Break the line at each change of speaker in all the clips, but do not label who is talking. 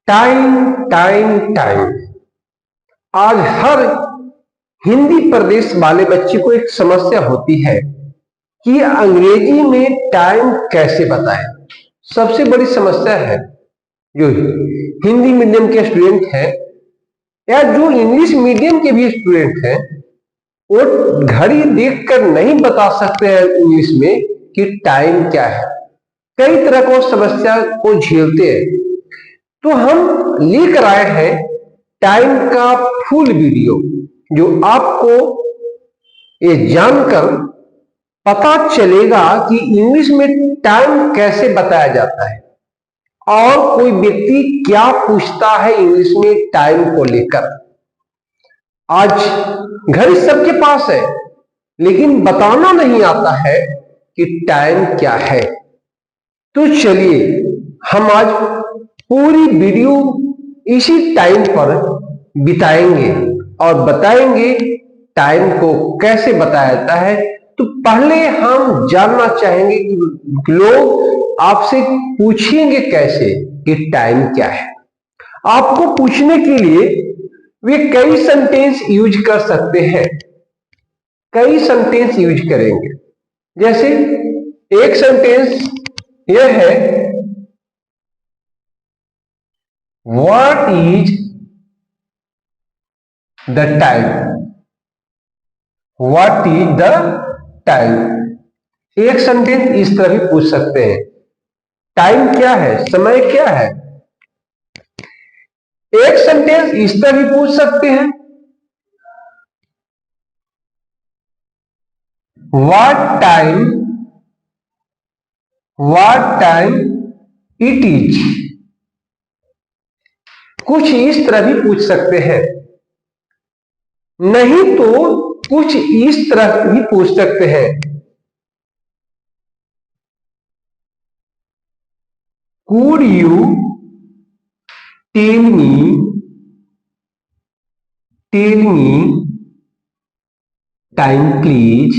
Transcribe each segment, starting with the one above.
Time time time. आज हर हिंदी प्रदेश वाले बच्चे को एक समस्या होती है कि अंग्रेजी में टाइम कैसे बताएं। सबसे बड़ी समस्या है जो हिंदी मीडियम के स्टूडेंट हैं या जो इंग्लिश मीडियम के भी स्टूडेंट हैं, वो घड़ी देखकर नहीं बता सकते हैं इंग्लिश में कि टाइम क्या है। कई तरह को समस्या को झेलते हैं। तो हम लेकर आए हैं टाइम का फुल वीडियो, जो आपको ये जानकर पता चलेगा कि इंग्लिश में टाइम कैसे बताया जाता है और कोई व्यक्ति क्या पूछता है इंग्लिश में टाइम को लेकर। आज घड़ी सबके पास है, लेकिन बताना नहीं आता है कि टाइम क्या है। तो चलिए हम आज पूरी वीडियो इसी टाइम पर बिताएंगे और बताएंगे टाइम को कैसे बताया जाता है। तो पहले हम जानना चाहेंगे कि लोग आपसे पूछेंगे कैसे कि टाइम क्या है। आपको पूछने के लिए वे कई सेंटेंस यूज कर सकते हैं, कई सेंटेंस यूज करेंगे। जैसे एक सेंटेंस यह है, what is the time. What is the time. एक सेंटेंस इस तरह भी पूछ सकते हैं, टाइम क्या है, समय क्या है। एक सेंटेंस इस तरह भी पूछ सकते हैं, व्हाट टाइम इट इज। कुछ इस तरह भी पूछ सकते हैं, नहीं तो कुछ इस तरह भी पूछ सकते हैं, could you tell me time please.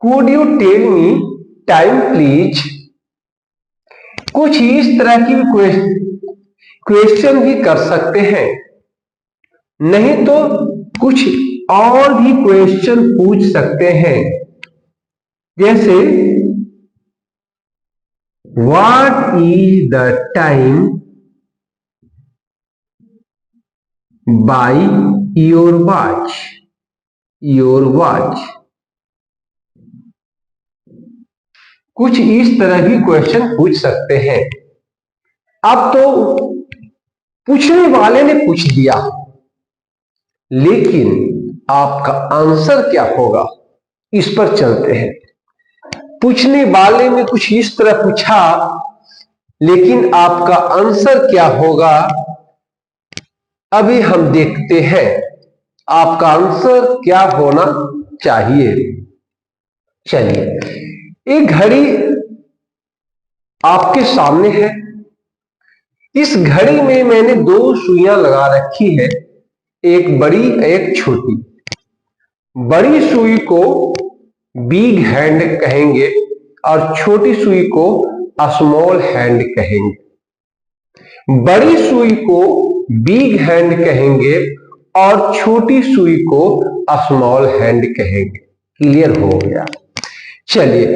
Could you tell me time please. कुछ इस तरह की क्वेश्चन भी कर सकते हैं, नहीं तो कुछ और भी क्वेश्चन पूछ सकते हैं। जैसे what is the time by your watch. कुछ इस तरह भी क्वेश्चन पूछ सकते हैं। अब तो पूछने वाले ने पूछ दिया, लेकिन आपका आंसर क्या होगा, इस पर चलते हैं। पूछने वाले ने कुछ इस तरह पूछा, लेकिन आपका आंसर क्या होगा, अभी हम देखते हैं आपका आंसर क्या होना चाहिए। चलिए, एक घड़ी आपके सामने है। इस घड़ी में मैंने दो सुइयां लगा रखी है, एक बड़ी एक छोटी। बड़ी सुई को बिग हैंड कहेंगे और छोटी सुई को स्मॉल हैंड कहेंगे। बड़ी सुई को बिग हैंड कहेंगे और छोटी सुई को स्मॉल हैंड कहेंगे। क्लियर हो गया। चलिए,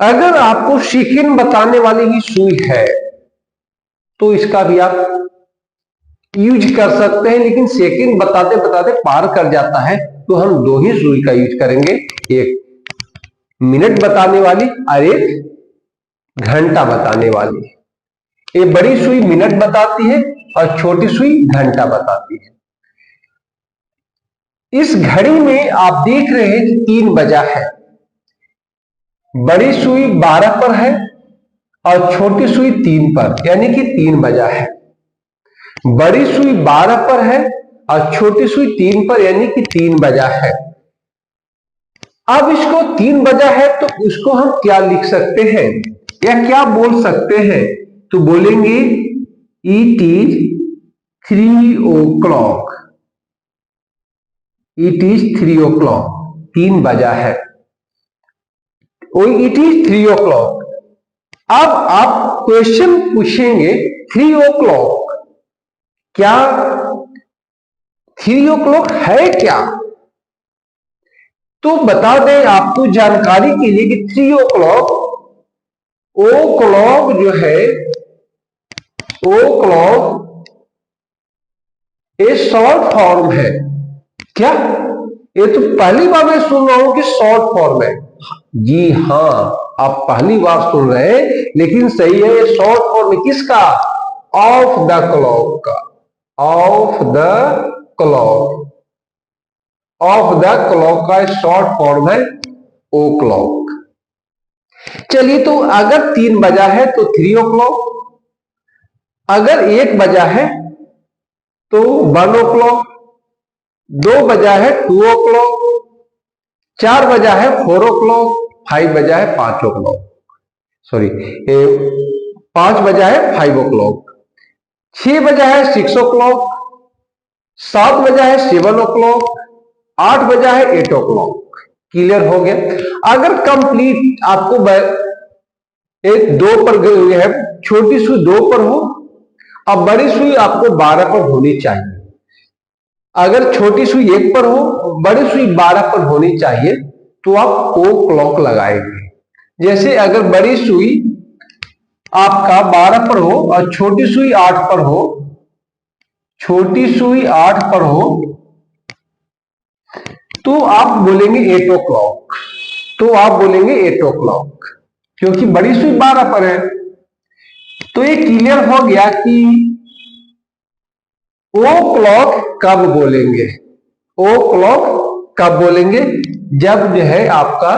अगर आपको सेकंड बताने वाली ही सुई है तो इसका भी आप यूज कर सकते हैं, लेकिन सेकंड बताते बताते पार कर जाता है, तो हम दो ही सुई का यूज करेंगे, एक मिनट बताने वाली और एक घंटा बताने वाली। ये बड़ी सुई मिनट बताती है और छोटी सुई घंटा बताती है। इस घड़ी में आप देख रहे हैं कि 3 बजा है। बड़ी सुई 12 पर है और छोटी सुई 3 पर, यानी कि 3 बजा है। बड़ी सुई 12 पर है और छोटी सुई 3 पर, यानी कि 3 बजा है। अब इसको 3 बजा है तो उसको हम क्या लिख सकते हैं या क्या बोल सकते हैं, तो बोलेंगे it is 3 o'clock। It is 3 o'clock, 3 बजा है। It is 3 o'clock। अब आप क्वेश्चन पूछेंगे 3 o'clock, क्या 3 o'clock है क्या? तो बता दें आपको जानकारी के लिए कि 3 o'clock, ओ क्लॉक जो है, ओ क्लॉक ये शॉर्ट फॉर्म है। क्या? ये तो पहली बार मैं सुन रहा हूं कि शॉर्ट फॉर्म है। जी हां, आप पहली बार सुन रहे हैं, लेकिन सही है। ये शॉर्ट फॉर्म है किसका? ऑफ द क्लॉक का। Of the clock, of the clock का शॉर्ट फॉर्म है ओ क्लॉक। चलिए, तो अगर 3 बजा है तो 3 o'clock, अगर 1 बजा है तो 1 o'clock, 2 बजा है 2 o'clock, 4 बजा है 4 o'clock, 5 बजा है 5 o'clock, सॉरी 5 बजा है 5 o'clock, 6 बजा है 6 o'clock, 7 बजा है 7 o'clock, 8 बजा है 8 o'clock। क्लियर हो गया? अगर कंप्लीट आपको एक 2 पर है, छोटी सुई 2 पर हो, अब बड़ी सुई आपको 12 पर होनी चाहिए। अगर छोटी सुई 1 पर हो, बड़ी सुई 12 पर होनी चाहिए, तो आप ओ क्लॉक लगाएंगे। जैसे अगर बड़ी सुई आपका 12 पर हो और छोटी सुई 8 पर हो, छोटी सुई 8 पर हो, तो आप बोलेंगे 8 o'clock, तो आप बोलेंगे 8 o'clock, क्योंकि बड़ी सुई 12 पर है। तो ये क्लियर हो गया कि ओ क्लॉक कब बोलेंगे। ओ क्लॉक कब बोलेंगे? जब जो है आपका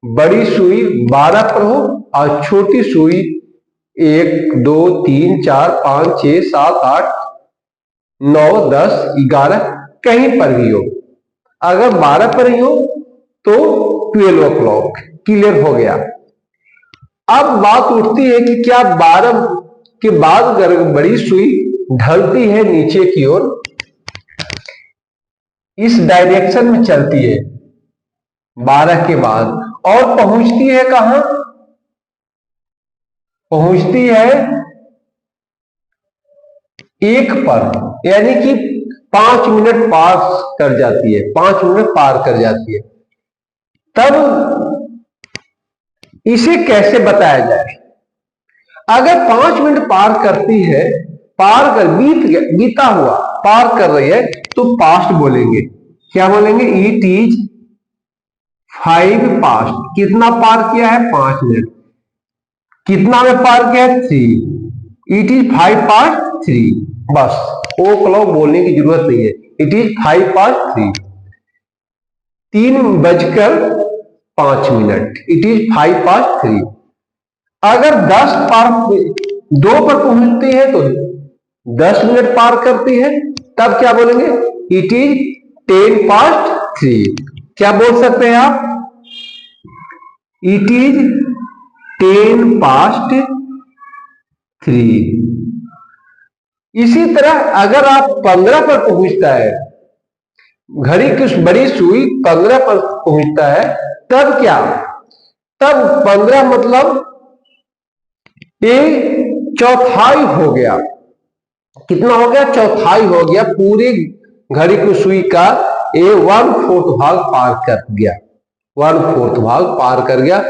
बड़ी सुई 12 पर हो और छोटी सुई 1 2 3 4 5 6 7 8 9 10 11 कहीं पर भी हो। अगर 12 पर ही हो तो 12 o'clock। क्लियर हो गया? अब बात उठती है कि क्या 12 के बाद अगर बड़ी सुई ढलती है नीचे की ओर, इस डायरेक्शन में चलती है 12 के बाद, और पहुंचती है कहां? पहुंचती है 1 पर, यानी कि 5 मिनट पार कर जाती है, 5 मिनट पार कर जाती है। तब इसे कैसे बताया जाए? अगर 5 मिनट पार करती है, पार कर बीता हुआ पार कर रही है, तो पास्ट बोलेंगे। क्या बोलेंगे? It is 5 past. कितना पार किया है? 5 मिनट। कितना में पार किया है? 3। It is 5 past 3। बस ओ क्लॉक बोलने की जरूरत नहीं है। It is 5 past 3, 3:05। It is 5 past 3। अगर 10 पार 2 पर पहुंचती है तो 10 मिनट पार करती है, तब क्या बोलेंगे? It is 10 past 3। क्या बोल सकते हैं आप? It is 10 past 3। इसी तरह अगर आप 15 पर पहुंचता है, घड़ी की बड़ी सुई 15 पर पहुंचता है, तब क्या? तब 15 मतलब ये चौथाई हो गया। कितना हो गया? चौथाई हो गया। पूरी घड़ी की सुई का ये 1/4 भाग पार कर गया। 1/4 भाग पार कर गया।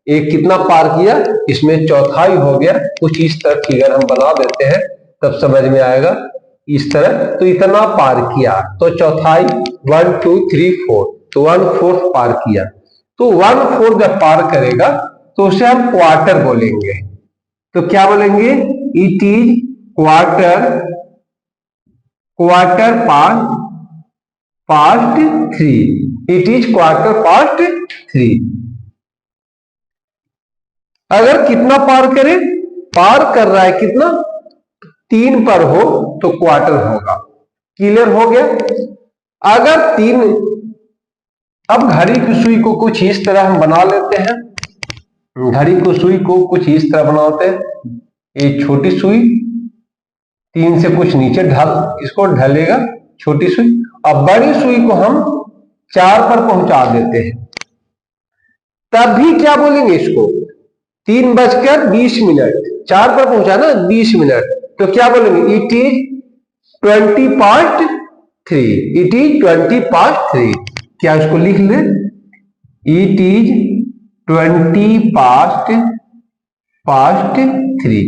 एक कितना पार किया? इसमें चौथाई हो गया। कुछ इस तरह फिगर हम बना देते हैं, तब समझ में आएगा। इस तरह तो इतना पार किया, तो चौथाई 1 2 3 4, तो 1/4 पार किया। तो 1/4 जब पार करेगा तो उसे हम क्वार्टर बोलेंगे। तो क्या बोलेंगे? It is quarter, quarter past 3। It is quarter past 3। अगर कितना पार करे? पार कर रहा है कितना? 3 पर हो तो क्वार्टर होगा। क्लियर हो गया? अगर 3, अब घड़ी की सुई को कुछ इस तरह हम बना लेते हैं। घड़ी की सुई को कुछ इस तरह बनाते हैं। ये छोटी सुई 3 से कुछ नीचे इसको ढलेगा छोटी सुई, अब बड़ी सुई को हम 4 पर पहुंचा देते हैं। तब भी क्या बोलेंगे इसको? 3:20, 4 पर पहुंचा ना 20 मिनट, तो क्या बोलेंगे? It is 20:3। It is 20:3। क्या इसको लिख ले? It is 20:3।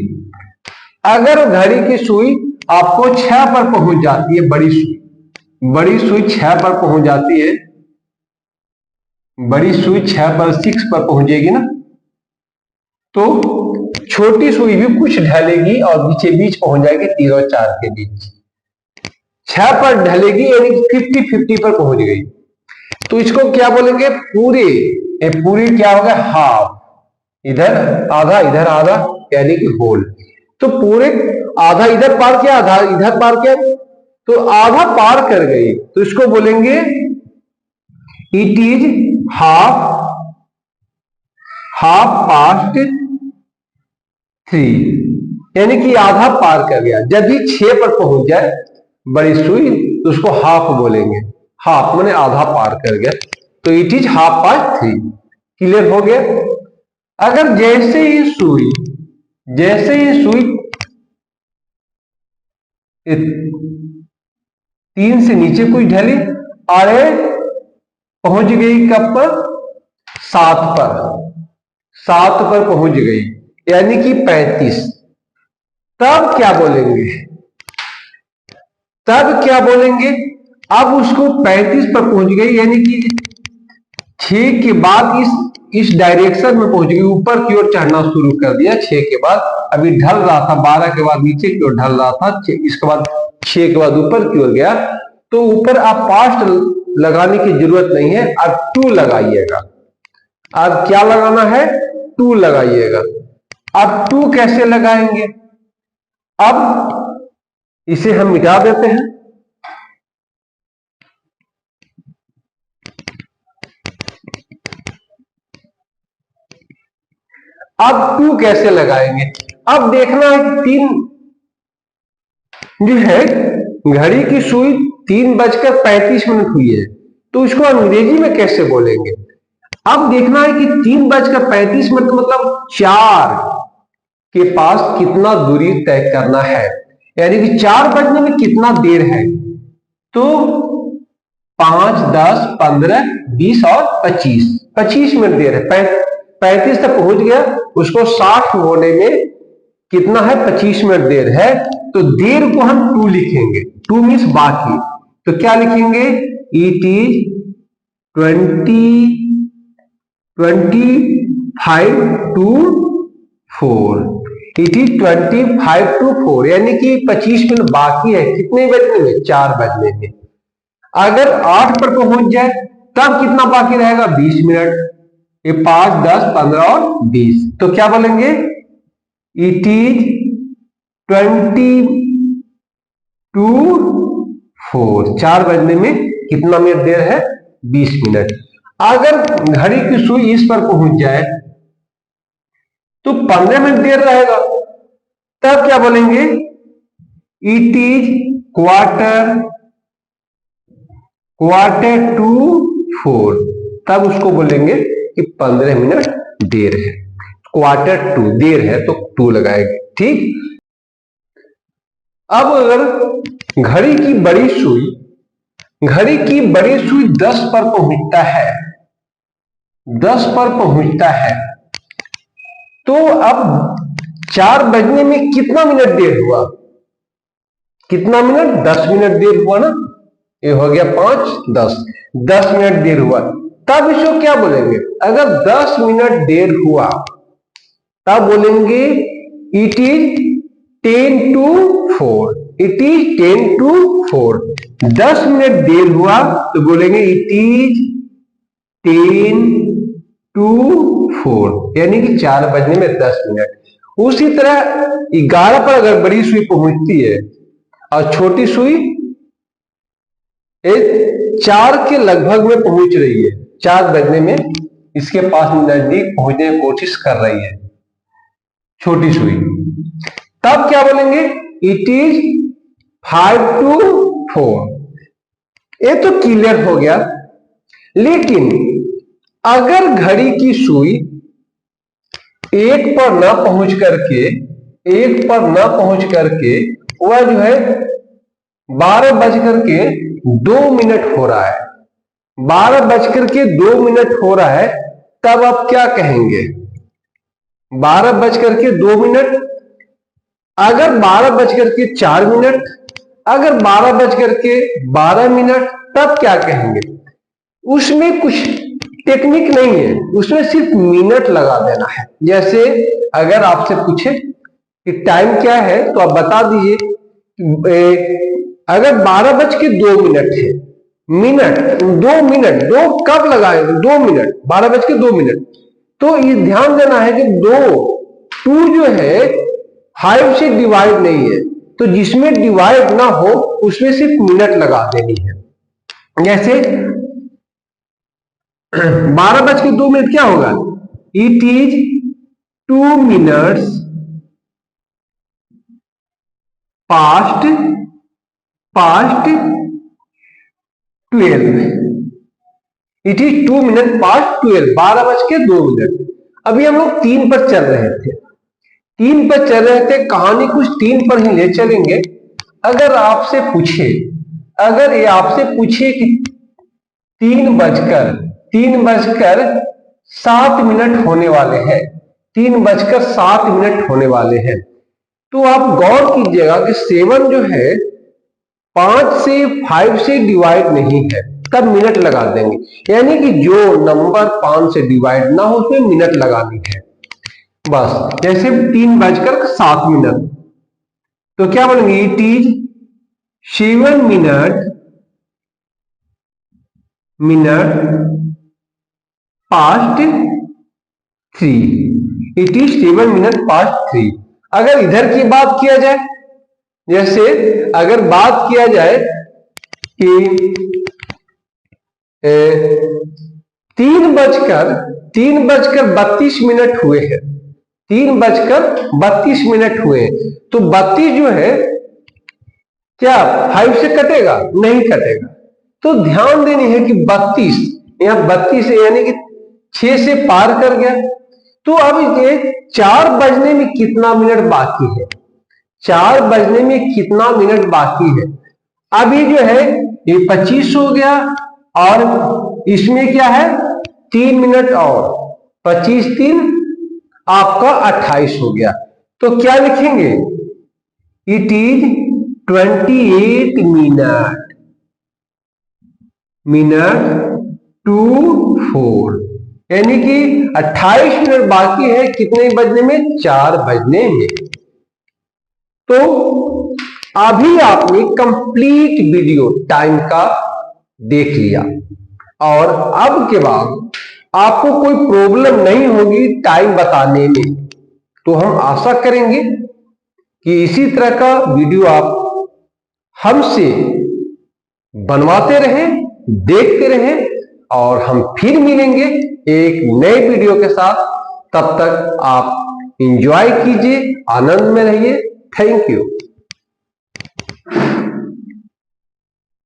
अगर घड़ी की सुई आपको 6 पर पहुंच जाती है, बड़ी सुई 6 पर पहुंच जाती है, बड़ी सुई 6 पर 6 पर पहुंचेगी ना, तो छोटी सुई भी कुछ ढलेगी और बीचे बीच पहुंच जाएगी 3 और 4 के बीच। 6 पर ढलेगी यानी 50-50 पर पहुंच गई, तो इसको क्या बोलेंगे? पूरे। पूरी क्या होगा? हाफ। इधर आधा यानी कि होल। तो पूरे आधा इधर पार किया, आधा इधर पार किया, तो आधा पार कर गई, तो इसको बोलेंगे इट इज हाफ पास्ट 3, यानी कि आधा पार कर गया। जब भी 6 पर पहुंच जाए बड़ी सुई, तो उसको हाफ बोलेंगे। हाफ माने आधा पार कर गया, तो इट इज 3:30। क्लियर हो गया? अगर जैसे ही सुई 3 से नीचे कोई ढली, अरे पहुंच गई कब पर? 7 पर। 7 पर पहुंच गई यानी कि 35। तब क्या बोलेंगे? अब उसको 35 पर पहुंच गई यानी कि 6 के बाद इस डायरेक्शन में पहुंच गई, ऊपर की ओर चढ़ना शुरू कर दिया। 6 के बाद अभी ढल रहा था, 12 के बाद नीचे की ओर ढल रहा था, इसके बाद 6 के बाद ऊपर की ओर गया, तो ऊपर आप पास्ट लगाने की जरूरत नहीं है, आप 2 लगाइएगा। अब क्या लगाना है? 2 लगाइएगा। अब 2 कैसे लगाएंगे? अब इसे हम मिटा देते हैं। अब 2 कैसे लगाएंगे? अब देखना है कि 3 जो है, घड़ी की सुई 3:35 हुई है, तो इसको अंग्रेजी में कैसे बोलेंगे? अब देखना है कि 3:35 मतलब 4 के पास कितना दूरी तय करना है, यानी कि 4 बजने में कितना देर है। तो 5, 10, 15, 20 और 25 मिनट देर है। 35 तक पहुंच गया, उसको 60 होने में कितना है? 25 मिनट देर है। तो देर को हम 2 लिखेंगे। 2 मीन्स बाकी, तो क्या लिखेंगे? It is 25 to 4। It is 25 to 4 यानी कि 25 मिनट बाकी है। कितने बजने में? 4 बजने में। अगर 8 पर पहुंच जाए तब कितना बाकी रहेगा? 20 मिनट। ये 5, 10, 15 और 20, तो क्या बोलेंगे? It is 20 to 4। 4 बजने में कितना मिनट देर है? 20 मिनट। अगर घड़ी की सुई इस पर पहुंच जाए तो 15 मिनट देर रहेगा, तब क्या बोलेंगे? It is quarter to 4। तब उसको बोलेंगे कि 15 मिनट देर है। क्वार्टर टू देर है तो 2 लगाएंगे। ठीक। अब अगर घड़ी की बड़ी सुई 10 पर पहुंचता है, 10 पर पहुंचता है, तो अब 4 बजने में कितना मिनट देर हुआ? कितना मिनट? 10 मिनट देर हुआ ना। ये हो गया 5, 10 मिनट देर हुआ। तब इसको क्या बोलेंगे? अगर 10 मिनट देर हुआ तब बोलेंगे it is 10 to 4। It is 10 to 4। 10 minute देर हुआ तो बोलेंगे इट इज 10 to 4, यानी कि 4 बजने में 10 मिनट। उसी तरह 11 पर अगर बड़ी सुई पहुंचती है और छोटी सुई 4 के लगभग में पहुंच रही है, 4 बजने में इसके पास नजदीक पहुंचने की कोशिश कर रही है छोटी सुई, तब क्या बोलेंगे? It is 5 to 4। ये तो क्लियर हो गया। लेकिन अगर घड़ी की सुई 1 पर न पहुंच करके वह जो है 12:02 हो रहा है, 12:02 हो रहा है, तब आप क्या कहेंगे? 12:02, अगर 12:04, अगर 12:12, तब क्या कहेंगे? उसमें कुछ टेक्निक नहीं है, उसमें सिर्फ मिनट लगा देना है। जैसे अगर आपसे पूछे कि टाइम क्या है तो आप बता दीजिए, अगर 12:02 है, मिनट 2 मिनट, दो कब लगाए? 2 मिनट, 12:02। तो ये ध्यान देना है कि 2 जो है 5 से डिवाइड नहीं है, तो जिसमें डिवाइड ना हो उसमें सिर्फ मिनट लगा देनी है। जैसे 12:02 क्या होगा? It is 2 minutes past 12। It is 2 minute past 12, 12:02। अभी हम लोग 3 पर चल रहे थे, कहानी कुछ 3 पर ही ले चलेंगे। अगर ये आपसे पूछे कि 3:07 होने वाले हैं, 3:07 होने वाले हैं, तो आप गौर कीजिएगा कि 7 जो है 5 से डिवाइड नहीं है, तब मिनट लगा देंगे। यानी कि जो नंबर 5 से डिवाइड ना हो उसमें मिनट लगानी है बस। जैसे 3:07, तो क्या बोलेंगे? It is 7 minute past 3। It is 7 minute past 3। अगर इधर की बात किया जाए, जैसे अगर बात किया जाए कि 3:32 हुए हैं, 3:32 हुए हैं, तो 32 जो है क्या 5 से कटेगा? नहीं कटेगा। तो ध्यान देनी है कि 32 यहां 32 है, यानी कि 6 से पार कर गया। तो अब ये 4 बजने में कितना मिनट बाकी है? 4 बजने में कितना मिनट बाकी है? अभी जो है ये 25 हो गया, और इसमें क्या है 3 मिनट और, 25 3 आपका 28 हो गया। तो क्या लिखेंगे? इट इज 28 मिनट टू 4, यानी कि 28 मिनट बाकी है कितने बजने में? 4 बजने में। तो अभी आपने कंप्लीट वीडियो टाइम का देख लिया, और अब के बाद आपको कोई प्रॉब्लम नहीं होगी टाइम बताने में। तो हम आशा करेंगे कि इसी तरह का वीडियो आप हमसे बनवाते रहें, देखते रहें, और हम फिर मिलेंगे एक नए वीडियो के साथ। तब तक आप एंजॉय कीजिए, आनंद में रहिए। Thank you.